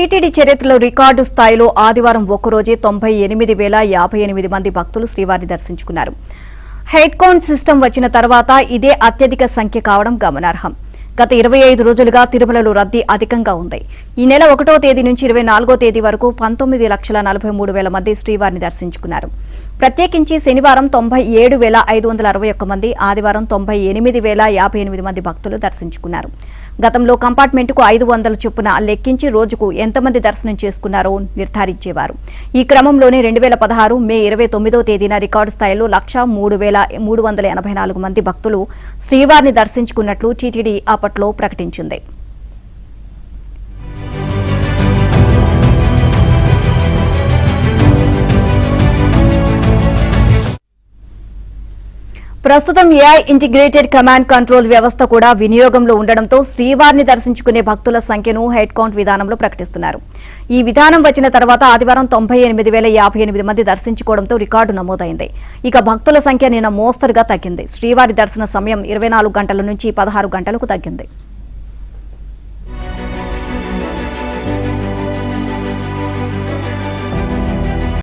TTD చరిత్రలో record స్థాయిలో ఆదివారం ఒక్కరోజే 98,058 మంది భక్తులు శ్రీవారిని దర్శించుకున్నారు. హెడ్ కౌంట్ సిస్టమ్ వచ్చిన తర్వాత ఇదే అత్యధిక సంఖ్య కావడం గమనార్హం. గత 25 రోజులుగా తిరుమలలో రద్దీ అధికంగా ఉంది. ఈ నెల 1వ తేదీ నుంచి 24వ తేదీ వరకు 19,43,000 మంది శ్రీవారిని దర్శించుకున్నారు. ప్రత్యేకించి శనివారం 97,561 మంది, ఆదివారం 98,058 మంది భక్తులు దర్శించుకున్నారు. గతంలో కంపార్ట్మెంటుకు 500 చొప్పున లెక్కించి రోజుకు ఎంతమంది దర్శనం చేసుకున్నారో నిర్ధారించేవారు. ఈ క్రమంలోనే 2016 మే 29వ తేదీన రికార్డు స్థాయిలో 1,03,384 మంది భక్తులు శ్రీవారిని దర్శించుకున్నట్లు టీటీడీ అప్పట్లో ప్రకటించింది. ప్రస్తుతం ఏఐ ఇంటిగ్రేటెడ్ కమాండ్ కంట్రోల్ వ్యవస్థ కూడా వినియోగంలో ఉండడంతో శ్రీవారిని దర్శించుకునే భక్తుల సంఖ్యను హెడ్ కౌంట్ విధానంలో ప్రకటిస్తున్నారు. ఈ విధానం వచ్చిన తర్వాత ఆదివారం 98,058 మంది దర్శించుకోవడంతో రికార్డు నమోదైంది. ఇక భక్తుల సంఖ్య నిన్న మోస్తరుగా తగ్గింది. శ్రీవారి దర్శన సమయం 24 గంటల నుంచి 16 గంటలకు తగ్గింది.